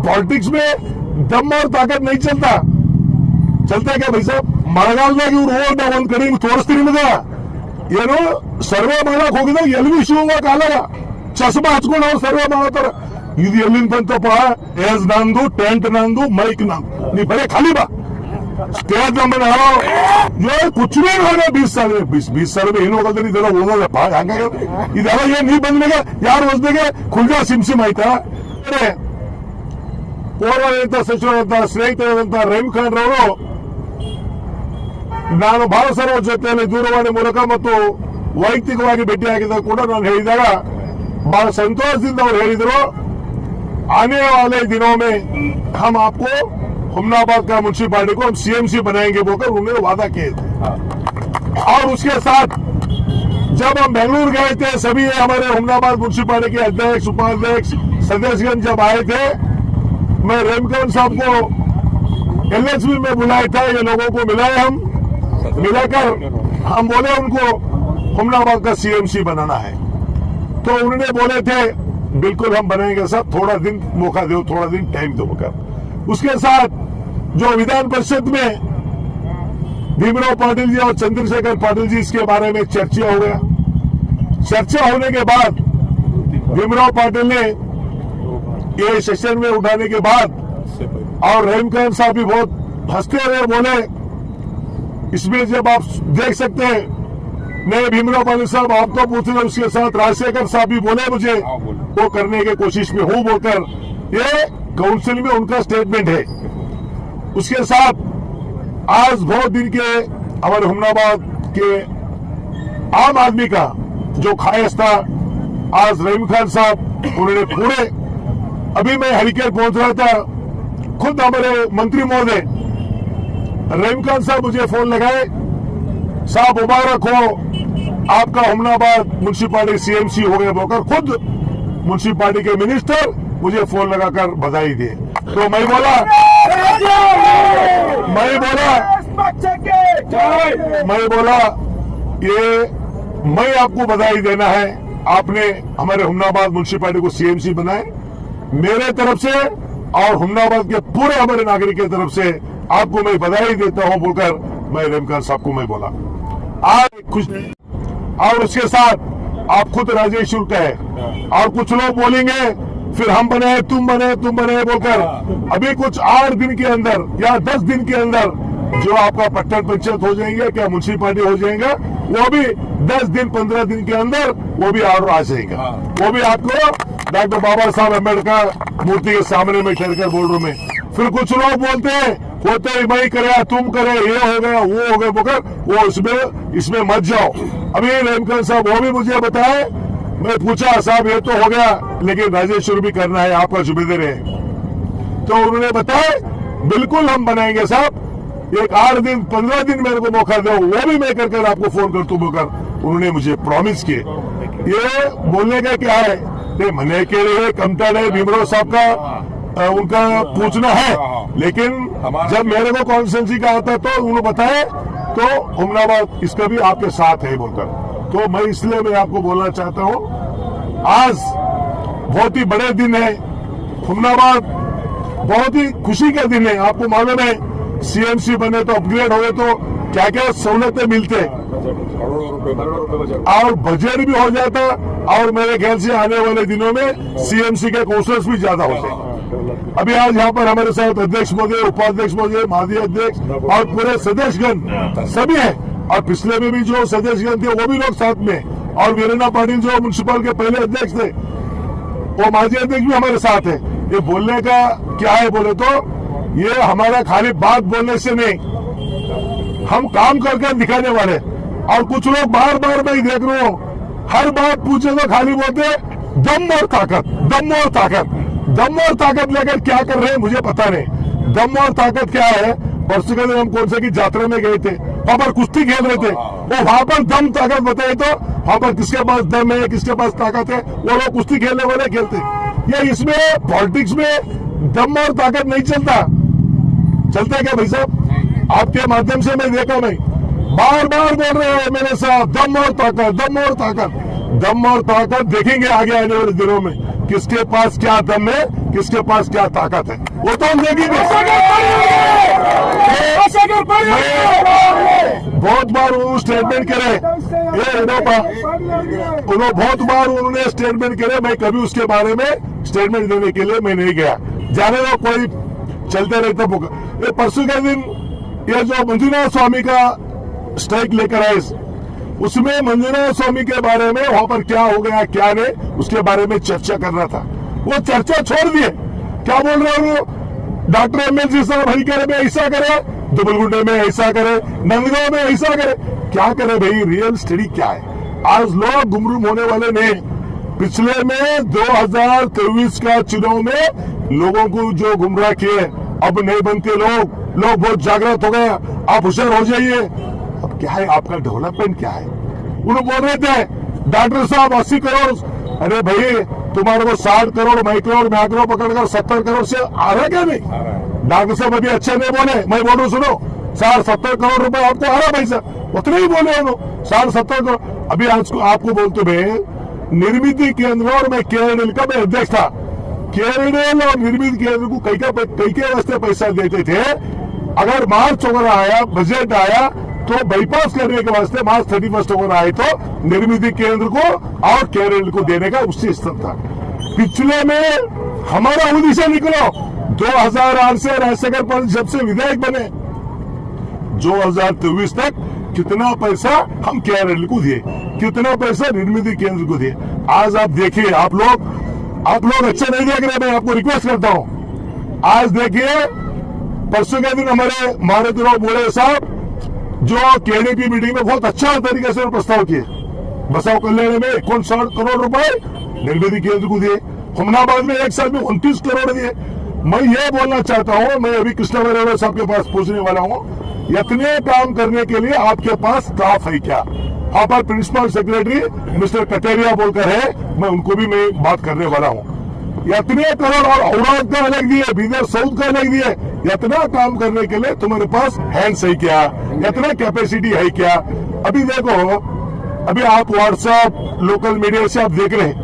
Politics में दम और ताकत नहीं चलता क्या भाई साहब? ಮಳೆಗಾಲದಾಗ ಇವ್ರು ಹೋದ ಒಂದ್ ಕಡೆ ತೋರಿಸ್ತೀನಿ ನಿಮಗ ಏನು ಸರ್ವೆ ಮಾಡಕ್ ಹೋಗಿದಾಗ ಎಲ್ವಿ ಶಿವ ಕಾಲಾಗ ಚಸ್ಮಾ ಹಚ್ಕೊಂಡು ಅವ್ರು ಸರ್ವೆ ಮಾಡತ್ತಾರ. ಇದು ಎಲ್ಲಿಂದ ಬಂತಪ್ಪ? ಏಜ್ ನಂದು, ಟೆಂಟ್ ನಂದು, ಮೈಕ್ ನಂದು, ನೀ ಬರೀ ಖಾಲಿ ಬಾ स्टेज नंबर जो कुछ भी होगा 20 साल में ಏನು ಹೋಗೋದ್ರಿ ಇದೆಲ್ಲ ಉಳಿದಪ್ಪ. ಹಂಗಾಗಿ ಇದೆಲ್ಲ ಏನ್ ನೀ ಬಂದ್ಮೇಲೆ ಯಾರು ಹೊಸದಾಗೆ ಖುಲ್ಜಾ ಸಿಮ್ ಆಯ್ತಾ? ಪೂರ್ವಾಡಳಿತ ಸಚಿವರಾದಂತಹ ಸ್ನೇಹಿತರಾದಂತಹ ರಹೀಂ ಖಾನ್ ರವರು ನಾನು ಬಹಳ ಸಲ ಜೊತೆಯಲ್ಲಿ ದೂರವಾಣಿ ಮೂಲಕ ಮತ್ತು ವೈಯಕ್ತಿಕವಾಗಿ ಭೇಟಿಯಾಗಿದ್ದಾಗ ಕೂಡ ನಾನು ಹೇಳಿದಾಗ ಬಹಳ ಸಂತೋಷದಿಂದ ಅವರು ಹೇಳಿದರು, आने वाले दिनों में हम आपको हुमनाबाद का म्युनिसिपालिटी को हम सीएमसी बनाएंगे बोलकर उन्होंने वादा किए थे। और उसके साथ जब हम बेंगलुरु गए थे सभी हमारे हुमनाबाद म्युनिसिपालिटी के अध्यक्ष, उपाध्यक्ष, सदस्यगण जब आए थे, मैं रहीम खान साहब को एलएचबी में बुलाया था। ये लोगों को मिलाए, हम मिलाकर हम बोले उनको हुमनाबाद का सीएमसी बनाना है। तो उन्होंने बोले थे बिल्कुल हम बनाएंगे साहब, थोड़ा दिन मौका दो, थोड़ा दिन टाइम दो कर। उसके साथ जो विधान परिषद में भीमराव पाटिल जी और चंद्रशेखर पाटिल जी इसके बारे में चर्चा हो गया। चर्चा होने के बाद भीमराव पाटिल ने ये सेशन में उठाने के बाद और रहीम खान साहब भी बहुत हंसते हुए बोले, इसमें जब आप देख सकते हैं नहीं भीमराव पाटिल साहब आप तो पूछ रहे, उसके साथ राजशेखर साहब भी बोले मुझे वो करने की कोशिश में हूं बोलकर ये काउंसिल में उनका स्टेटमेंट है। उसके साथ आज बहुत दिन के हमारे हुमनाबाद के आम आदमी का जो ख्वाहिश था, आज रहीम खान साहब उन्होंने पूरे, अभी मैं हरिकेर पहुंच रहा था, खुद हमारे मंत्री महोदय रहीम खान साहब मुझे फोन लगाए, साहब मुबारक हो आपका हुमनाबाद म्युनिसिपालिटी सीएमसी हो गया बोलकर खुद म्युनिसिपालिटी के मिनिस्टर मुझे फोन लगाकर बधाई दिए। तो मैं बोला ये मैं आपको बधाई देना है, आपने हमारे हुमनाबाद म्युनिसिपालिटी को सीएमसी बनाए। मेरे तरफ से और हुमनाबाद के पूरे हमारे नागरिक की तरफ से आपको मैं बधाई देता हूं बोलकर मैं रहीम खान साहब को मैं बोला। आज खुश और उसके साथ आप खुद राजेश शुल्क है और कुछ लोग बोलेंगे फिर हम बने तुम बने बोलकर अभी कुछ 8 दिन के अंदर या 10 दिन के अंदर जो आपका पट्टन पंचायत हो जाएंगे, क्या म्युनिसिपालिटी हो जाएगा, वो भी 10 दिन 15 दिन के अंदर वो भी ऑर्डर आ जाएगा। वो भी आपको डॉक्टर बाबा साहब अम्बेडकर मूर्ति के सामने में ठहरकर बोल रहा हूं मैं। फिर कुछ लोग बोलते हैं होते मैं करे तुम करे, ये हो गया वो हो गया बोकर वो इसमें मत जाओ। अभी रहीम खान साहब वो भी मुझे बताए, मैं पूछा साहब ये तो हो गया लेकिन राजेश्वर भी करना है, आपका जिम्मेदारी है। तो उन्होंने बताया बिल्कुल हम बनाएंगे साहब, एक 8 दिन 15 दिन मेरे को मौका दो, वो भी मैं कर आपको फोन कर तू बोकर उन्होंने मुझे प्रॉमिस किए। ये बोलने का क्या है, मने के लिए कमता नहीं भीमराव साहब का उनका पूछना है, लेकिन जब मेरे को कॉन्स्टिट्यूंसी का आता तो उन्होंने बताया तो हुमनाबाद इसका भी आपके साथ है बोलकर। तो मैं इसलिए मैं आपको बोलना चाहता हूं आज बहुत ही बड़े दिन है, हुमनाबाद बहुत ही खुशी का दिन है। आपको मालूम है सीएमसी बने तो अपग्रेड हो गए तो क्या क्या सहूलतें मिलते और बजट भी हो जाता और मेरे ख्याल से आने वाले दिनों में सीएमसी के काउंसलर्स भी ज्यादा हो जाएंगे। अभी आज यहाँ पर हमारे साथ अध्यक्ष महोदय, उपाध्यक्ष महोदय, माजी अध्यक्ष और पूरे सदस्यगण सभी है और पिछले में भी जो सदस्यगण थे वो भी लोग साथ में, और वीरेंद्र पाटिल जो म्युनिसिपल के पहले अध्यक्ष थे वो माजी अध्यक्ष भी हमारे साथ है। ये बोलने का क्या है बोले तो ये हमारा खाली बात बोलने से नहीं, हम काम करके दिखाने वाले। और कुछ लोग बार बार मैं देख रहा हूँ हर बात पूछे तो खाली बोलते दम और ताकत, दम और ताकत, दम और ताकत लेकर क्या कर रहे हैं मुझे पता नहीं। दम और ताकत क्या है? परसों के दिन हम कौन से की यात्रा में गए थे, वहां पर कुश्ती खेल रहे थे, वो वहां पर दम ताकत बताए तो वहां पर किसके पास दम है किसके पास ताकत है, वो लोग कुश्ती खेलने वाले खेलते। ये इसमें पॉलिटिक्स में दम और ताकत नहीं चलता क्या भाई साहब? आपके माध्यम से मैं देखा, मैं बार बार बोल रहे हैं मेरे साथ दम और ताकत, दम और ताकत, दम और ताकत देखेंगे आगे आने वाले दिनों में। किसके पास क्या दम है, किसके पास क्या ताकत है, वो तो हम देखेंगे। बहुत बार उन्होंने स्टेटमेंट करे, उन्होंने बहुत बार उन्होंने स्टेटमेंट करे, मैं कभी उसके बारे में स्टेटमेंट देने के लिए मैं नहीं गया। जाने दो, कोई चलते रहता होगा। ये परसों के दिन ये जो मंजुनाथ स्वामी का स्ट्राइक लेकर आए, उसमें मंजुनाथ स्वामी के बारे में वहां पर क्या हो गया क्या नहीं, उसके बारे में चर्चा करना था। वो चर्चा छोड़ दिए। क्या बोल रहे हो? डॉक्टर एमएलसी साहब हरिकेरे में ऐसा करे, दुबलगुंडे में ऐसा करे, नंदगांव में ऐसा करे। क्या करे भाई? रियल स्टडी क्या है? आज लोग गुमराह होने वाले नहीं। पिछले में 2023 का चुनाव में लोगों को जो गुमराह किए, अब नहीं बनते लोग बहुत जागृत हो गए। आप होशियार हो जाइए। अब क्या है आपका डेवलपमेंट क्या है? उन्होंने बोल रहे थे डॉक्टर साहब 80 करोड़, अरे भाई तुम्हारे को 60 करोड़ मैक्रो पकड़कर 70 करोड़ से आ रहा क्या? नहीं, डॉक्टर साहब अभी अच्छे नहीं बोले, मैं बोल रहा हूँ सुनो, 60-70 करोड़ रुपए आपको आ रहा पैसा, उतने ही बोले उन्होंने 60-70 करोड़। अभी आज को आपको बोलते भाई निर्मित केंद्र, और मैं केरल का मैं अध्यक्ष था, केरल और निर्मित केंद्र को कई के वास्ते पैसा देते थे। अगर मार्च वगैरह आया, बजट आया तो बाईपास करने के वास्ते मार्च 31 वगैरह आए तो निर्मित केंद्र को और केरल को देने का उससे स्तर था। पिछले में हमारा उद्देश्य निकलो 2008 से राजशेखर पर जब से विधायक बने 2023 तक कितना पैसा हम केरल को दिए, कितना पैसा निर्मित केंद्र को दिए। आज आप देखिए, आप लोग अच्छे नहीं देख रहे, मैं आपको रिक्वेस्ट करता हूं। आज देखिए, परसों के दिन हमारे मारुतिराव मोड़े साहब जो केडीपी मीटिंग में बहुत अच्छा तरीके से प्रस्ताव किए, बसाव कल्याण में 59 करोड़ रुपए निर्मित केंद्र को दिए, हुमनाबाद में एक साल में 29 करोड़ दिए। मैं ये बोलना चाहता हूं, मैं अभी कृष्णा बरेरा साहब के पास पूछने वाला हूं, इतने काम करने के लिए आपके पास स्टाफ है क्या? वहां पर प्रिंसिपल सेक्रेटरी मिस्टर कटेरिया बोलकर है, मैं उनको भी मैं बात करने वाला हूं। इतने करोड़ और औरत का अलग दिए, बीदर साउथ का अलग दिए, इतना काम करने के लिए तुम्हारे पास हैंड्स है क्या? इतना कैपेसिटी है क्या? अभी देखो, अभी आप व्हाट्सएप लोकल मीडिया से आप देख रहे हैं,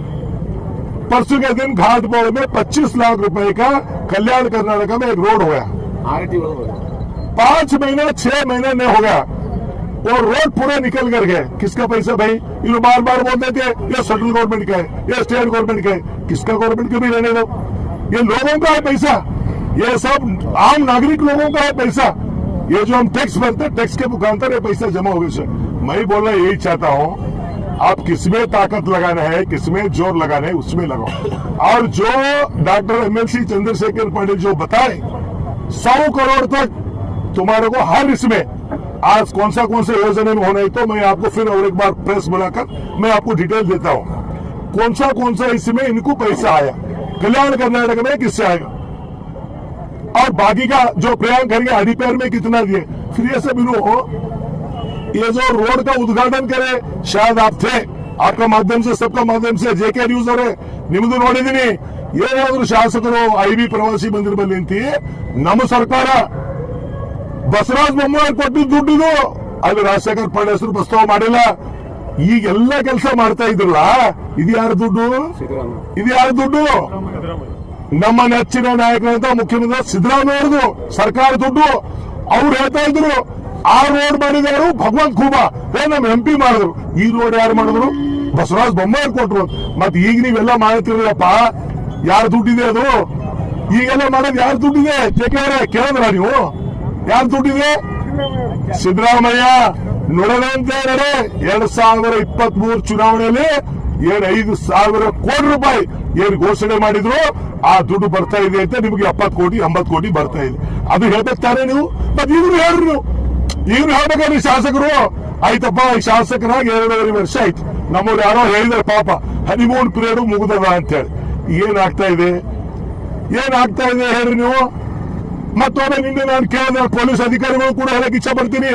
परसों के दिन घाटमोड़ में 25 लाख रुपए का कल्याण कर्नाटक में एक रोड हो गया। 5 महीना 6 महीने नहीं हो गया, और रोड पूरे निकल कर गए। किसका पैसा भाई? ये बार बार बोलते थे ये सेंट्रल गवर्नमेंट का है, ये स्टेट गवर्नमेंट का है। किसका गवर्नमेंट को भी रहने दो, ये लोगों का है पैसा, ये सब आम नागरिक लोगों का है पैसा। ये जो हम टैक्स भरते हैं, टैक्स के मुखांतर ये पैसा जमा हो गया। मैं बोलना यही चाहता हूँ, आप किसमें ताकत लगाना है, किसमें जोर लगाना है, उसमें लगाओ। और जो डॉक्टर एमएलसी चंद्रशेखर पाटिल जो बताए 100 करोड़ तक तुम्हारे को हर इसमें आज कौन सा योजना में होना है, तो मैं आपको फिर और एक बार प्रेस बुलाकर मैं आपको डिटेल देता हूँ कौन सा इसमें इनको पैसा आया, कल्याण कर्नाटक में किससे आएगा, और बाकी का जो प्रयाग करके हरिपेर में कितना दिए। फिर ये सब ये जो रोड का उद्घाटन करे, शायद आप थे, आपका माध्यम से, सबका माध्यम से जेके न्यूज और निम्ದು ನೋಡಿದೀನಿ, ಏನಾದ್ರು ಶಾಸಕರು ಐಬಿ ಪ್ರವಾಸಿ ಮಂದಿರ ಬಲ್ಲಿ ನಿಂತಿ ನಮ್ಮ ಸರ್ಕಾರ ಬಸವರಾಜ ಬೊಮ್ಮಾಯಿ ಕೊಟ್ಟಿದ್ದ ದುಡ್ಡಿದು ಅಲ್ಲಿ ರಾಜಶೇಖರ್ ಪಾಟೀಲ್ ಹೆಸರು ಪ್ರಸ್ತಾವ ಮಾಡಿಲ್ಲ। ಈಗೆಲ್ಲ ಕೆಲಸ ಮಾಡ್ತಾ ಇದ್ರಲ್ಲ, ಇದು ಯಾರ ದುಡ್ಡು? ಇದು ಯಾರ ದುಡ್ಡು? ನಮ್ಮ ನೆಚ್ಚಿನ ನಾಯಕರಂತ ಮುಖ್ಯಮಂತ್ರಿ ಸಿದ್ದರಾಮಯ್ಯರದು ಸರ್ಕಾರ ದುಡ್ಡು। ಅವ್ರು ಹೇಳ್ತಾ ಇದ್ರು ಆ ರೋಡ್ ಮಾಡಿದವರು ಭಗವಂತ ಖೂಬಾ, ನಮ್ಮ ಎಂಪಿ ಮಾಡಿದ್ರು। ಈ ರೋಡ್ ಯಾರು ಮಾಡಿದ್ರು? ಬಸವರಾಜ ಬೊಮ್ಮಾಯಿ ಕೊಟ್ರು। ಮತ್ ಈಗ ನೀವೆಲ್ಲ ಮಾಡ್ತಿರಲ್ಲಪ್ಪ, ಯಾರ ದುಡ್ಡಿದೆ ಅದು? ಈಗೆಲ್ಲ ಮಾಡೋದು ಯಾರ ದುಡ್ಡಿದೆ? ಕೇಳಿದ್ರ ನೀವು? ಯಾರ ದುಡ್ಡಿದೆ? ಸಿದ್ದರಾಮಯ್ಯ ನುಡದಂತೆ ನಡೆ 2023 ಚುನಾವಣೆಯಲ್ಲಿ 5,000 ಕೋಟಿ ರೂಪಾಯಿ ಏನು ಘೋಷಣೆ ಮಾಡಿದ್ರು, ಆ ದುಡ್ಡು ಬರ್ತಾ ಇದೆ ಅಂತ ನಿಮಗೆ 70 ಕೋಟಿ 80 ಕೋಟಿ ಬರ್ತಾ ಇದೆ। ಅದು ಹೇಳ್ಬೇಕಾರೆ ನೀವು ಮತ್ತೆ ಈಗಲೂ ಹೇಳ್ರಿ, ನೀವು ಈಗಲೂ ಹೇಳ್ಬೇಕಾದ್ರೆ ಶಾಸಕರು ಆಯ್ತಪ್ಪ, ಈ ಶಾಸಕರಾಗಿ 2.5 ವರ್ಷ ಆಯ್ತು, ನಮ್ಮವ್ರು ಯಾರೋ ಹೇಳಿದಾರೆ ಪಾಪ ಹನಿಮೂನ್ ಪೀರಿಯಡ್ ಮುಗಿದದ ಅಂತ ಹೇಳಿ। ಏನಾಗ್ತಾ ಇದೆ ಹೇಳ್ರಿ ನೀವು? ಮತ್ತೊಮ್ಮೆ ನಿನ್ನೆ ನಾನು ಕೇಳಿದ ಪೊಲೀಸ್ ಅಧಿಕಾರಿಗಳು ಕೂಡ ಹೇಳಕ್ ಇಚ್ಛೆ ಪಡ್ತೀನಿ,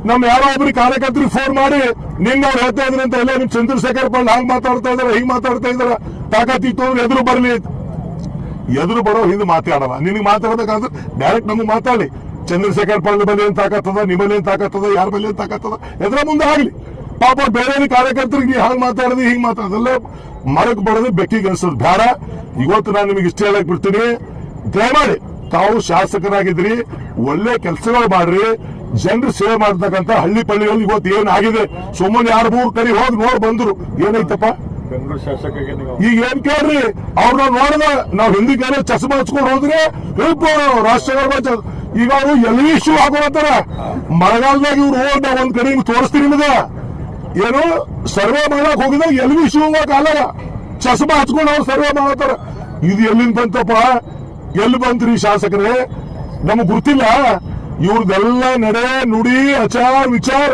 ನಮ್ ಯಾರೋ ಒಬ್ರಿಗೆ ಕಾರ್ಯಕರ್ತರಿಗೆ ಫೋನ್ ಮಾಡಿ ನಿನ್ನ ಅವ್ರು ಹೇಳ್ತಾ ಇದ್ರಿ ಅಂತ ಎಲ್ಲ ನಿಮ್ ಚಂದ್ರಶೇಖರ್ ಪಾಟೀಲ್ ಹಂಗ್ ಮಾತಾಡ್ತಾ ಇದಾರೆ, ಹಿಂಗ್ ಮಾತಾಡ್ತಾ ಇದಾರ, ತಾಕತ್ತಿತ್ತು ಅಂದ್ರೆ ಎದುರು ಬರ್ಲಿ, ಎದುರು ಬರೋ ಹಿಂದೆ ಮಾತಾಡಲ್ಲ। ನಿನಗೆ ಮಾತಾಡ್ಬೇಕಾದ್ರೆ ಡೈರೆಕ್ಟ್ ನಮಗೆ ಮಾತಾಡಿ, ಚಂದ್ರಶೇಖರ್ ಪಾಟೀಲ್ ಬಲ್ಲಿ ಏನ್ ತಾಕತ್ತದ, ನಿಮ್ಮಲ್ಲಿ ಏನ್ ತಾಕತ್ತದ, ಯಾರ ಬಲ್ಲಿ ಏನ್ ತಾಕತ್ತದ, ಎದುರ ಮುಂದೆ ಆಗ್ಲಿ, ಪಾಪ ಬೇರೆ ಕಾರ್ಯಕರ್ತರಿಗೆ ನೀವು ಹಾಗೆ ಮಾತಾಡೋದು ಹಿಂಗ್ ಮಾತಾಡೋದಲ್ಲ ಮರಕ್ ಬಡೋದು ಬೆಕ್ಕಿಗೆ ಅನ್ಸೋದು ಬೇಡ. ಇವತ್ತು ನಾನು ನಿಮಗೆ ಇಷ್ಟ ಹೇಳಕ್ ಬಿಡ್ತೀನಿ, ದಯಮಾಡಿ ತಾವು ಶಾಸಕರಾಗಿದ್ರಿ, ಒಳ್ಳೆ ಕೆಲಸಗಳು ಮಾಡ್ರಿ, ಜನರು ಸೇವೆ ಮಾಡ್ತಕ್ಕಂಥ ಹಳ್ಳಿ ಪಳ್ಳಿಗಳು ಇವತ್ತು ಏನಾಗಿದೆ, ಸುಮ್ಮನೆ 2-3 ಕಡೆ ಹೋಗಿ ನೋಡಿ ಬಂದ್ರು, ಏನೈತಪ್ಪ ಬೆಂಗಳೂರು ಶಾಸಕರಿಗೆ ಈಗ ಏನ್ ಕೇಳ್ರಿ, ಅವ್ರನ್ನ ನೋಡಿದ ನಾವ್ ಹಿಂದಿ ಕೇಳಿ ಚಸ್ಮಾ ಹಚ್ಕೊಂಡು ಹೋದ್ರೆ ರಾಷ್ಟ್ರಗಳ ಈಗ ಅವರು ಎಲ್ಲಿ ಇಶ್ಯೂ ಹಾಕೋತಾರ. ಮಳೆಗಾಲದಾಗ ಇವ್ರು ಹೋದ ಒಂದ್ ಕಡೆ ಹಿಂಗ್ ತೋರಿಸ್ತೀನಿ ನಿಮ್ಗ, ಏನು ಸರ್ವೆ ಮಾಡಕ್ ಹೋಗಿದಾಗ ಎಲ್ಲಿ ಇಶ್ಯೂ ಹೋಗಕ್ ಆಗಲ್ಲ, ಚಸ್ಮಾ ಹಚ್ಕೊಂಡು ಅವ್ರು ಸರ್ವೆ ಮಾಡತ್ತಾರ. ಇದು ಎಲ್ಲಿಂದ ಬಂತಪ್ಪ, ಎಲ್ಲಿ ಬಂತ್ರಿ ಶಾಸಕರೇ, ನಮಗ್ ಗೊತ್ತಿಲ್ಲ. ಇವ್ರದೆಲ್ಲ ನಡೆ ನುಡಿ ಆಚಾರ ವಿಚಾರ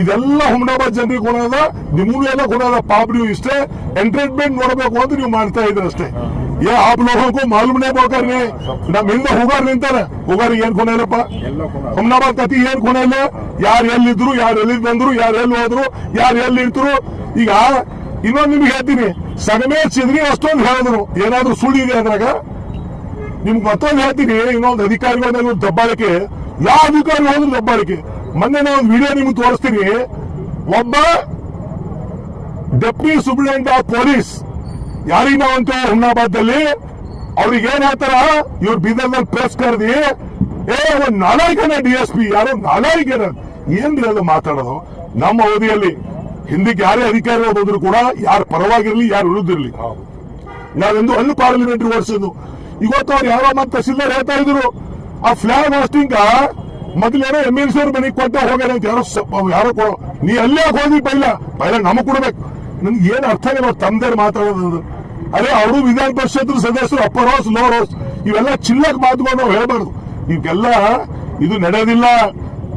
ಇದೆಲ್ಲ ಹುಮ್ನಾಬಾದ್ ಜನರಿಗೆ ಕೊಡೋದ, ನಿಮಗೂ ಎಲ್ಲ ಕೊಡೋದ. ಪಾಪ ನೀವು ಇಷ್ಟೇ ಎಂಟರ್ಟೈನ್ಮೆಂಟ್ ನೋಡಬೇಕು ಅಂತ ನೀವು ಮಾಡ್ತಾ ಇದ್ರ ಅಷ್ಟೇ. आप लोगों को मालूम नहीं ಬೋಕರ್ನಿ, ನಮ್ ಹಿಂದೆ ಹೋಗಾರ್ ನಿಂತಾರ, ಹೋಗಾರಿಗೆ ಏನ್ ಕೊನೆ ಇಲ್ಲಪ್ಪ. ಹುಮ್ನಾಬಾದ್ ಕತಿ ಏನ್ ಕೊನೆ ಇಲ್ಲ, ಯಾರು ಎಲ್ಲಿದ್ರು, ಯಾರು ಎಲ್ಲಿ ಬಂದ್ರು, ಯಾರು ಎಲ್ಲಿ ಹೋದ್ರು, ಯಾರು ಎಲ್ಲಿ ಇರ್ತರು. ಈಗ ಇನ್ನೊಂದು ನಿಮ್ಗೆ ಹೇಳ್ತೀನಿ, ಸಗಮೇ ಚಿದ್ರಿ ಅಷ್ಟೊಂದು ಹೇಳಿದ್ರು, ಏನಾದ್ರು ಸುಳ್ಳು ಇದೆ ಅದ್ರಾಗ. ನಿಮ್ಗೆ ಮತ್ತೊಂದು ಹೇಳ್ತೀನಿ, ಇನ್ನೊಂದು ಅಧಿಕಾರಿಗಳ ದಬ್ಬಾಳಿಕೆ, ಯಾವ ಅಧಿಕಾರಿ ಹೋದ್ರು ದಬ್ಬಾಳಿಕೆ. ಮೊನ್ನೆ ನಾನು ಒಂದು ವಿಡಿಯೋ ನಿಮ್ಗೆ ತೋರಿಸ್ತೀನಿ, ಒಬ್ಬ ಡೆಪ್ಟಿ ಸೂಪರಿಂಟೆಂಡೆಂಟ್ ಆಫ್ ಪೊಲೀಸ್ ಯಾರಿಗೆ ನಾವಂತ ಹುಮ್ನಾಬಾದ್ದಲ್ಲಿ ಅವ್ರಿಗೆ ಏನ್ ಹೇಳ್ತಾರ, ಇವ್ರು ಬೀದರ್ನಲ್ಲಿ ಪ್ರೆಸ್ ಕರೆದಿ, ಒಂದ್ ನಾಲಾಯಕನ DSP ಯಾರೋ ನಾಲಾಯಕನ ಏನ್ರಿ ಅದು ಮಾತಾಡೋದು. ನಮ್ಮ ಅವಧಿಯಲ್ಲಿ ಹಿಂದಿಗೆ ಯಾರೇ ಅಧಿಕಾರಿ ಹೋದ್ರು ಕೂಡ ಯಾರು ಪರವಾಗಿರ್ಲಿ ಯಾರು ವಿರುದ್ಧಿರ್ಲಿ, ನಾವೆಂದು ಅಲ್ಲೂ ಪಾರ್ಲಿಮೆಂಟ್ರಿ ಓಡಿಸಿದ್ದು. ಇವತ್ತು ಅವ್ರು ಯಾರೋ ಮತ್ತೆ ತಹಸೀಲ್ದಾರ್ ಹೇಳ್ತಾ ಇದ್ರು, ಆ ಫ್ಲಾಗ್ ಹೋಸ್ಟಿಂಗ್ ಮೊದಲೇನೋ MLC ಅವ್ರ ಮನೆಗೆ ಕೊಟ್ಟ ಹೋಗ್ಯಾರ ಅಂತ ಯಾರೋ ಕೊಡೋ, ನೀ ಅಲ್ಲೇ ಹೋಗಿ ಪೈಲ ನಮಗ್ ಕೊಡ್ಬೇಕು. ನನ್ಗೆ ಏನ್ ಅರ್ಥ ಇಲ್ಲ ತಮ್ದೇರ್ ಮಾತಾಡೋದು. ಅರೆ ಅವರು ವಿಧಾನ ಪರಿಷತ್ ಸದಸ್ಯರು ಅಪ್ಪರ್ ಹೌಸ್ ಲೋವರ್ ಹೌಸ್ ಇವೆಲ್ಲ ಚಿಲ್ಲಕ್ ಮಾತುಗಳು ನಾವು ಹೇಳ್ಬಾರ್ದು. ಇವೆಲ್ಲ ಇದು ನಡೆಯೋದಿಲ್ಲ.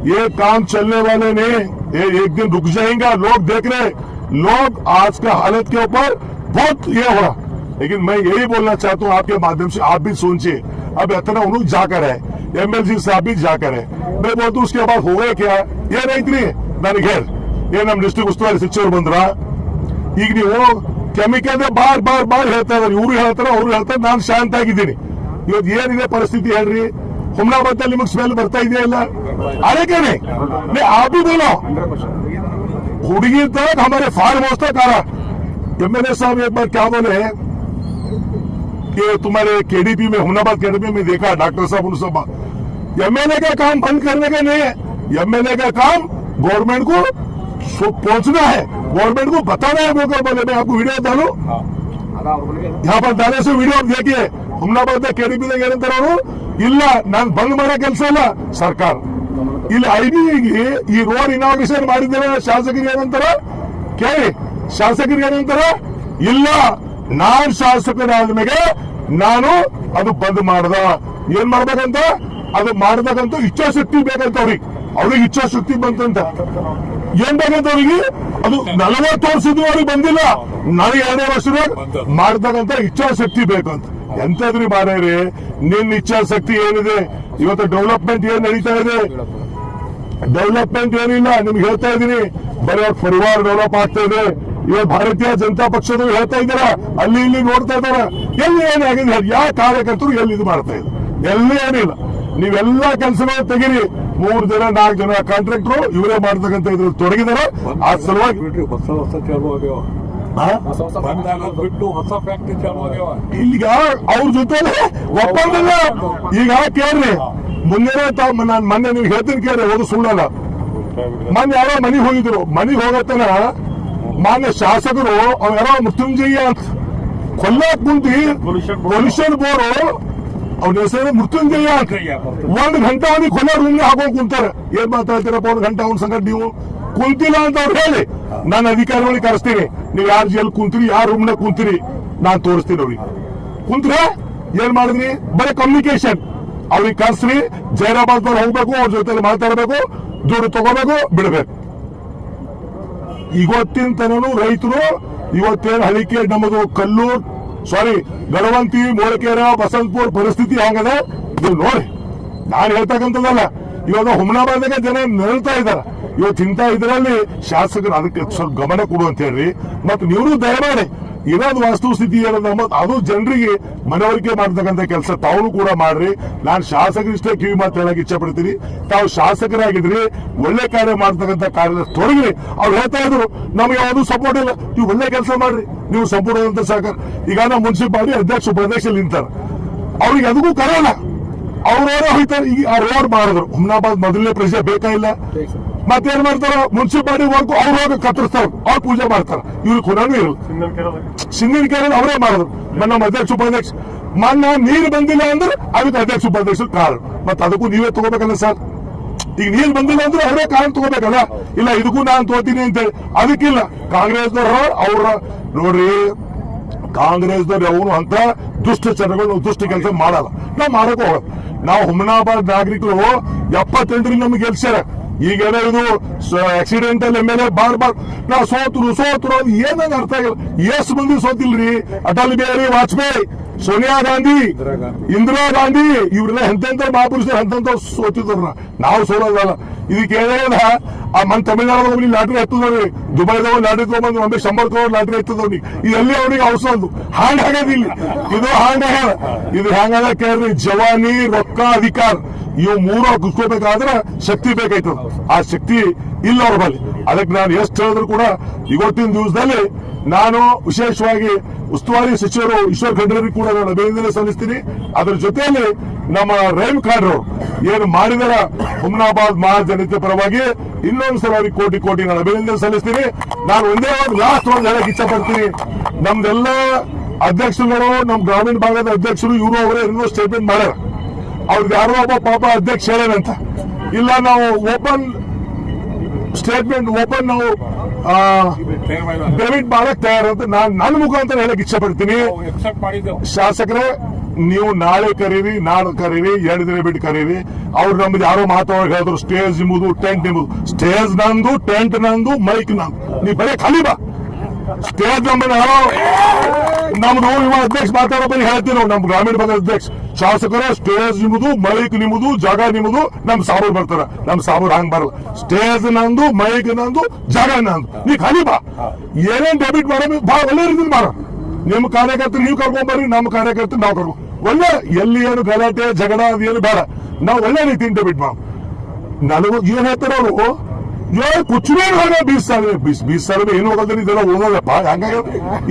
ये काम चलने वाले नहीं, ये एक दिन रुक जाएगा. लोग देख रहे, लोग आज का हालत के ऊपर बहुत ये हो रहा. लेकिन मैं यही बोलना चाहता हूँ आपके माध्यम से, आप भी सोचिए. अब इतना उन लोग जाकर है, MLC साहब भी जाकर है. मैं बोलता हूँ उसके बाद हो गया क्या, ये नहीं ನನಗೆ ಹೇಳಿ, ಏನ್ ನಮ್ ಡಿಸ್ಟ್ರಿಕ್ಟ್ ಉಸ್ತುವಾರಿ ಸಚಿವರು ಬಂದ್ರ, ಈಗ ನೀವು ಕೆಮಿಕಲ್ ಬಾರ್ ಹೇಳ್ತಾ ಇದಾರೆ, ಇವ್ರು ಹೇಳ್ತಾರೆ ಅವ್ರು ಹೇಳ್ತಾರೆ, ನಾನು ಶಾಂತ ಆಗಿದ್ದೀನಿ. ಇವತ್ತು ಏನಿದೆ ಪರಿಸ್ಥಿತಿ ಹೇಳ್ರಿ, ಹುಮ್ನಾಬಾದ್ ನಿಮಗೆ ಸ್ಮೆಲ್ ಬರ್ತಾ ಇದೆಯಾ ಇಲ್ಲ, ಅದಕ್ಕೆ आप भी बोलो. हुडगी तक हमारे फार्म हाउस तक आ रहा. MLA साहब एक बार क्या बोले कि तुम्हारे KDP में, हुमनाबाद KDP में देखा डॉक्टर साहब उन सब, MLA का काम बंद करने का नहीं है, MLA का काम गवर्नमेंट को पहुंचना है, गवर्नमेंट को बताना है. बोले मैं आपको वीडियो डालू, यहाँ पर डाले से वीडियो देखिए. ಹುಮ್ನಾಬಾದ್ KDP ಏನಂತಾರ ಅವರು, ಇಲ್ಲ ನಾನು ಬಂದ್ ಮಾಡೋ ಕೆಲಸ ಇಲ್ಲ ಸರ್ಕಾರ. ಇಲ್ಲಿ ಐಬಿಗೆ ಈ ರೋಡ್ ಇನಾಗ್ರೇಷನ್ ಮಾಡಿದ್ದೇವೆ, ಶಾಸಕರಿಗೆ ಏನಂತಾರ ಕೇಳಿ, ಶಾಸಕರಿಗೆ ಏನಂತಾರ, ಇಲ್ಲ ನಾನ್ ಶಾಸಕರಾದ್ಮೇಲೆ ನಾನು ಅದು ಬಂದ್ ಮಾಡ್ದ. ಏನ್ ಮಾಡ್ಬೇಕಂತ, ಅದು ಮಾಡ್ಬೇಕಂತ ಇಚ್ಛಾಶಕ್ತಿ ಬೇಕಂತ ಅವ್ರಿಗೆ ಇಚ್ಛಾಶಕ್ತಿ ಬಂತಂತ. ಏನ್ ಬೇಕಂತ ಅವ್ರಿಗೆ, ಅದು 40 ವರ್ಷದ ಅವ್ರಿಗೆ ಬಂದಿಲ್ಲ, ನನಗೆ 2 ವರ್ಷದಾಗ ಮಾಡ್ತಕ್ಕಂತ ಇಚ್ಛಾಶಕ್ತಿ ಬೇಕಂತ. ಎಂತದ್ರಿ ಮಾರೇರಿ, ನಿನ್ನ ಇಚ್ಛಾಶಕ್ತಿ ಏನಿದೆ? ಇವತ್ತು ಡೆವಲಪ್ಮೆಂಟ್ ಏನ್ ನಡೀತಾ ಇದೆ, ಡೆವಲಪ್ಮೆಂಟ್ ಏನಿಲ್ಲ. ನಿಮ್ಗೆ ಹೇಳ್ತಾ ಇದ್ದೀನಿ, ಬರೀ ಅವ್ರ ಪರಿವಾರ ಡೆವಲಪ್ ಆಗ್ತಾ ಇದೆ. ಇವತ್ತು ಭಾರತೀಯ ಜನತಾ ಪಕ್ಷದವರು ಹೇಳ್ತಾ ಇದ್ದಾರ, ಅಲ್ಲಿ ಇಲ್ಲಿ ನೋಡ್ತಾ ಇದಾರ, ಎಲ್ಲಿ ಏನಾಗಿದೆ, ಯಾವ ಕಾರ್ಯಕರ್ತರು ಎಲ್ಲಿ ಇದು ಮಾಡ್ತಾ ಇದ್ರು, ಎಲ್ಲಿ ಏನಿಲ್ಲ. ನೀವೆಲ್ಲ ಕೆಲಸಗಳು ತೆಗೀರಿ. 3 ಜನ 4 ಜನ ಕಾಂಟ್ರಾಕ್ಟರ್ ಇವರೇ ಮಾಡ್ತಕ್ಕಂಥ ಇದ್ರು ತೊಡಗಿದಾರ. ಆ ಸಲುವಾಗಿ ಹೊಸ ಚಾಲು ಆಗ್ಯಾವ, ಬಿಟ್ಟು ಹೊಸ ಫ್ಯಾಕ್ಟ್ರಿ ಚಾಲು ಆಗ್ಯಾವ. ಈಗ ಅವ್ರ ಜೊತೆ ಒಪ್ಪಂದಲ್ಲ. ಈಗ ಕೇಳ್ರಿ, ಮುಂದೆ ನಾನು ಮೊನ್ನೆ ನೀವು ಹೇಳ್ತೀನಿ ಕೇಳ್ರಿ, ಅದು ಸುಳ್ಳಲ್ಲ. ಮೊನ್ನೆ ಯಾರೋ ಮನೆಗೆ ಹೋಗಿದ್ರು, ಮನೆಗೆ ಹೋಗತ್ತನ ಮಾನ್ಯ ಶಾಸಕರು ಅವ್ರು ಯಾರೋ ಮೃತ್ಯುಂಜಯ ಅಂತ ಕೊಲ್ಲಾಕ್ ಕುಂತಿ ಪೊಲ್ಯೂಷನ್ ಬೋರ್ಡ್ ಅವ್ನ ಹೆಸರು ಮೃತ್ಯುಂಜಯ ಅಂತ 1 ಗಂಟೆ ಅವನಿಗೆ ಕೊಲ್ಲ ರೂಮ್ಗೆ ಹಾಕೊಂಡು ಕುಂತಾರೆ. ಏನ್ ಮಾತಾಡ್ತೀರಪ್ಪ 1 ಗಂಟೆ ಅವನ ಸಂಗತಿ ನೀವು ಕುಂತಿಲ್ಲ ಅಂತ ಅವ್ರು ಹೇಳಿ, ನಾನು ಅಧಿಕಾರಿಗಳಿಗೆ ಕರೆಸ್ತೀನಿ. ನೀವು ಯಾರು ಜೈಲ್ ಕುಂತೀರಿ, ಯಾರು ರೂಮ್ನಾಗ ಕುಂತೀರಿ, ನಾನು ತೋರಿಸ್ತೀನಿ ಅವ್ರಿಗೆ. ಕುಂತ್ರೆ ಏನ್ ಮಾಡಿದ್ರಿ, ಬರೀ ಕಮ್ಯುನಿಕೇಶನ್ ಅವ್ರಿಗೆ ಕರ್ಸ್ರಿ. ಜೈರಾಬಾದ್ ಬರ್ ಹೋಗ್ಬೇಕು, ಅವ್ರ ಜೊತೆ ಮಾತಾಡ್ಬೇಕು, ದುಡ್ಡು ತಗೋಬೇಕು, ಬಿಡ್ಬೇಕು. ಇವತ್ತಿನ ತನೂ ರೈತರು ಇವತ್ತೇನು ಹಳಿಕೆ ನಮ್ಮದು ಕಲ್ಲೂರ್ ಗಡವಂತಿ ಮೋಳಕೆರೆ ಬಸಂತಪುರ ಪರಿಸ್ಥಿತಿ ಹೆಂಗದ ನೀವು ನೋಡಿ. ನಾನು ಹೇಳ್ತಕ್ಕಂಥದ್ದಲ್ಲ, ಇವಾಗ ಹುಮ್ನಾಬಾದ್ನಾಗ ಜನ ನೆರಳ್ತಾ ಇದಾರ. ಇವತ್ತು ಇಂಥ ಇದರಲ್ಲಿ ಶಾಸಕರು ಅದಕ್ಕೆ ಸ್ವಲ್ಪ ಗಮನ ಕೊಡು ಅಂತ ಹೇಳ್ರಿ. ಮತ್ತು ನೀವು ದಯಮಾಡಿ ಇರೋದು ವಸ್ತುಸ್ಥಿತಿ ಏನಂದ್ರೆ ಅದು ಜನರಿಗೆ ಮನವರಿಕೆ ಮಾಡ್ತಕ್ಕಂಥ ಕೆಲಸ ತಾವು ಕೂಡ ಮಾಡ್ರಿ. ನಾನು ಶಾಸಕರಿಷ್ಟೇ ಕಿವಿ ಮಾತು ಹೇಳಕ್ ಇಚ್ಛೆ ಪಡ್ತೀನಿ. ತಾವು ಶಾಸಕರಾಗಿದ್ರಿ, ಒಳ್ಳೆ ಕಾರ್ಯ ಮಾಡ್ತಕ್ಕಂಥ ಕಾರ್ಯದಲ್ಲಿ ತೊಡಗಿರಿ. ಅವ್ರು ಹೇಳ್ತಾ ಇದ್ರು ನಮ್ಗೆ ಯಾವ್ದು ಸಪೋರ್ಟ್ ಇಲ್ಲ, ನೀವು ಒಳ್ಳೆ ಕೆಲಸ ಮಾಡ್ರಿ, ನೀವು ಸಂಪೂರ್ಣವಾದಂತ ಸಹಕಾರ. ಈಗ ನಾವು ಮುನ್ಸಿಪಾಲಿಟಿ ಅಧ್ಯಕ್ಷ ಉಪಾಧ್ಯಕ್ಷ ನಿಂತಾರೆ, ಅವ್ರಿಗೆ ಅದಕ್ಕೂ ಕರೆಯಲ್ಲ, ಅವ್ರವರೇ ಹೋಯ್ತಾರೆ. ಈಗ ಆ ರೋಡ್ ಮಾಡಿದ್ರು, ಹುಮ್ನಾಬಾದ್ ಮೊದಲನೇ ಪ್ರದೇಶ ಬೇಕಾಗಿಲ್ಲ, ಮತ್ತೇನ್ ಮಾಡ್ತಾರ ಮುನ್ಸಿಪಾಲಿಟಿ ವರ್ಕ್ ಅವ್ರು ಹೋಗಿ ಕತ್ತರಿಸ್ತಾರ, ಅವ್ರು ಪೂಜೆ ಮಾಡ್ತಾರ, ಇವ್ರಿಗೆ ಕೊಡೋನು ಇರಲ್ಲ. ಸಿಂಗಿನ ಕೇರಳ ಅವರೇ ಮಾಡಿದ್ರು. ನಮ್ಮ ಅಧ್ಯಕ್ಷ ಉಪಾಧ್ಯಕ್ಷ ಮನ್ನ ನೀರು ಬಂದಿಲ್ಲ ಅಂದ್ರೆ ಅದಕ್ಕೆ ಅಧ್ಯಕ್ಷ ಉಪಾಧ್ಯಕ್ಷರು ಕಾರಣ, ಮತ್ತೆ ಅದಕ್ಕೂ ನೀವೇ ತಗೋಬೇಕಲ್ಲ ಸರ್. ಈಗ ನೀರು ಬಂದಿಲ್ಲ ಅಂದ್ರೆ ಅವರೇ ಕಾರಣ ತಗೋಬೇಕಲ್ಲ. ಇಲ್ಲ ಇದಕ್ಕೂ ನಾನು ತಗೋತೀನಿ ಅಂತೇಳಿ ಅದಕ್ಕಿಲ್ಲ. ಕಾಂಗ್ರೆಸ್ನವ್ರು ಅವ್ರ ನೋಡ್ರಿ, ಕಾಂಗ್ರೆಸ್ದವ್ರು ಅವನು ಅಂತ ದುಷ್ಟ ಕೆಲಸ ಮಾಡಲ್ಲ, ನಾವು ಮಾಡಕ್ ಹೋಗಲ್ಲ. ನಾವು ಹುಮನಾಬಾದ್ ನಾಗರಿಕರು 78 ನಮ್ಗೆ ಗೆಲ್ಸ್ಯಾರ. ಈಗೇನ ಇದು ಆಕ್ಸಿಡೆಂಟಲ್ MLA ಬಾರ್ ನಾವು ಸೋತರು ಏನಂತ ಅರ್ಥ ಆಗಿಲ್ಲ. ಎಷ್ಟು ಮಂದಿ ಸೋತಿಲ್ರಿ? ಅಟಲ್ ಬಿಹಾರಿ ವಾಜಪೇಯಿ, ಸೋನಿಯಾ ಗಾಂಧಿ, ಇಂದಿರಾ ಗಾಂಧಿ, ಇವ್ರೆಲ್ಲ ಎಂತೆಂತ ಮಹಾಪುರುಷರು ಎಂತೆಂತ ಸೋತಿದ್ರು. ನಾವು ಸೋಲೋದಲ್ಲ. ಇದಕ್ಕೆ ಏನೇನ ಆ ಮನ್ ತಮಿಳ್ನಾಡು ಲಾಟ್ರಿ ಎತ್ತದ್ರಿ, ದುಬೈದಾಗ ಲಾಟ್ರಿ ತಗೊಂಡ್ಬಂದು ಒಮ್ಮೆ 100 crore ಲಾಟ್ರಿ ಎತ್ತದ್ರಿ. ಇದೆಲ್ಲಿ ಅವ್ರಿಗೆ ಔಷಧ ಹಾಂಗ್ ಆಗದಿಲ್ಲ. ಇದು ಹಾಂಗ್ ಆಗ್ಯಾರ. ಇದು ಹೆಂಗಾಗ ಕೇಳ್ರಿ, ಜವಾನಿ, ರೊಕ್ಕ, ಅಧಿಕಾರ ಇವು ಮೂರು ಕುಸ್ಕೋಬೇಕಾದ್ರೆ ಶಕ್ತಿ ಬೇಕಾಯ್ತದ. ಆ ಶಕ್ತಿ ಇಲ್ಲ ಅವ್ರ ಬಳಿ. ಅದಕ್ಕೆ ನಾನು ಎಷ್ಟು ಹೇಳಿದ್ರು ಕೂಡ ಇವತ್ತಿನ ದಿವಸದಲ್ಲಿ ನಾನು ವಿಶೇಷವಾಗಿ ಉಸ್ತುವಾರಿ ಸಚಿವರು ಈಶ್ವರ್ ಖಂಡ್ರೆ ಕೂಡ ನಾನು ಅಭಿನಂದನೆ ಸಲ್ಲಿಸ್ತೀನಿ. ಅದರ ಜೊತೆಯಲ್ಲಿ ನಮ್ಮ ರಹೀಂ ಖಾನ್ ಅವರು ಏನು ಮಾಡಿದಾರ ಹುಮ್ನಾಬಾದ್ ಮಹಾಜನತೆ ಪರವಾಗಿ ಇನ್ನೊಂದ್ಸಲ ಅವ್ರಿಗೆ ಕೋಟಿ ನಾನು ಅಭಿನಂದನೆ ಸಲ್ಲಿಸ್ತೀನಿ. ನಾನು ಒಂದೇ ಲಾಸ್ಟ್ ಒಂದು ಹೇಳಕ್ ಇಚ್ಛೆ ಪಡ್ತೀನಿ. ನಮ್ದೆಲ್ಲ ಅಧ್ಯಕ್ಷರುಗಳು, ನಮ್ಮ ಗ್ರಾಮೀಣ ಭಾಗದ ಅಧ್ಯಕ್ಷರು ಇವರು ಅವರೇ ಇನ್ನೂ ಸ್ಟೇಟ್ಮೆಂಟ್ ಮಾಡ್ಯಾರ. ಅವ್ರಿಗೆ ಯಾರೋ ಒಬ್ಬ ಪಾಪ ಅಧ್ಯಕ್ಷ ಹೇಳೇನಂತ ಇಲ್ಲ, ನಾವು ಓಪನ್ ಸ್ಟೇಟ್ಮೆಂಟ್ ನಾವು ಪೇಮೆಂಟ್ ಮಾಡಕ್ ತಯಾರಂತ ನಾನು ನನ್ನ ಮುಖಾಂತರ ಹೇಳಕ್ ಇಚ್ಛೆ ಪಡ್ತೀನಿ. ಶಾಸಕರೇ, ನೀವು ನಾಳೆ ಕರೀರಿ, ನಾಳೆ ಕರೀರಿ, 2 ದಿನ ಬಿಟ್ಟು ಕರೀರಿ. ಅವ್ರು ನಮ್ದು ಯಾರೋ ಮಾತಾಡೋರು ಹೇಳಿದ್ರು ಸ್ಟೇಜ್ ನಿಮ್ಮದು, ಟೆಂಟ್ ನಿಮ್ಮದು. ಸ್ಟೇಜ್ ನಂದು, ಟೆಂಟ್ ನಂದು, ಮೈಕ್ ನಂದು. ನೀವು ಬರೀ ಖಾಲಿ ಬಾ. ಸ್ಟೇಜ್ ನಮ್ಮನ್ನ ನಮ್ದು ಇವ ಅಧ್ಯಕ್ಷ ಮಾತಾಡೋ ಬರೀ ಹೇಳ್ತೀವಿ ನಾವು. ನಮ್ಮ ಗ್ರಾಮೀಣ ಭಾಗದ ಅಧ್ಯಕ್ಷ ಶಾಸಕರ ಸ್ಟೇಜ್ ನಿಮ್ಮದು, ಮೈಕ್ ನಿಮ್ಮದು, ಜಾಗ ನಿಮ್ಮದು. ನಮ್ ಸಾಬೂರ್ ಬರ್ತಾರ, ನಮ್ ಸಾಬೂರ್ ಹಂಗ್ ಬರಲ್ಲ. ಸ್ಟೇಜ್ ನಂದು, ಮೈಕ್ ನಂದು, ಜಾಗ ನಂದು. ನೀ ಖಾಲಿ ಬಾ. ಏನೇನ್ ಡೆಬಿಟ್ ಮಾಡೋ ಬಹಳ ಒಳ್ಳೆ ರೀತಿಯಲ್ಲಿ ಮಾಡೋ. ನಿಮ್ಮ ಕಾರ್ಯಕರ್ತರು ನೀವು ಕರ್ಕೊಂಡ್ ಬರ್ರಿ, ನಮ್ಮ ಕಾರ್ಯಕರ್ತರು ನಾವು ಕರ್ಕೊಂಡು ಒಳ್ಳೆ, ಎಲ್ಲಿ ಏನು ಗಲಾಟೆ ಜಗಳ ಅದೇನು ಬೇಡ. ನಾವು ಒಳ್ಳೆ ರೀತಿಯಿಂದ ಡೆಬಿಟ್ ಮಾಡ. ನನಗೂ ಏನ್ ಹೇಳ್ತಾರ ಅವರು, ಕುಚ್ भी होगा 20 साल में ಏನು ಹೋಗೋದ್ರಿ, ಇದೆಲ್ಲ ಹೋಗೋದಪ್ಪ. ಹಂಗಾಗಿ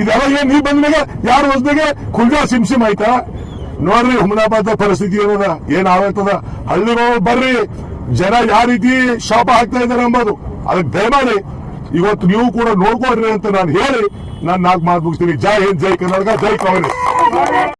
ಇದೆಲ್ಲ ಏನ್ ನೀವ್ ಬಂದ್ಮೇಲೆ ಯಾರು ಹೊಸದಾಗೆ ಕುಲ್ಜಾ ಸಿಮ್ ಆಯ್ತಾ? ನೋಡ್ರಿ ಹುಮನಾಬಾದ್ ಪರಿಸ್ಥಿತಿ ಏನದ, ಏನ್ ಆಗತ್ತದ. ಹಳ್ಳಿಗಳು ಬರ್ರಿ, ಜನ ಯಾವ ರೀತಿ ಶಾಪ ಹಾಕ್ತಾ ಇದಾರೆ ಎಂಬುದು ಅದಕ್ಕೆ ದಯಮಾಡಿ ಇವತ್ತು ನೀವು ಕೂಡ ನೋಡ್ಕೊಡ್ರಿ ಅಂತ ನಾನು ಹೇಳಿ ನಾನು 4 ಮಾತು ಮುಗಿಸ್ತೀನಿ. ಜೈ ಹಿಂದ್, ಜೈ ಕರ್ನಾಟಕ, ಜೈ ಕಾಂಗ್ರೆಸ್.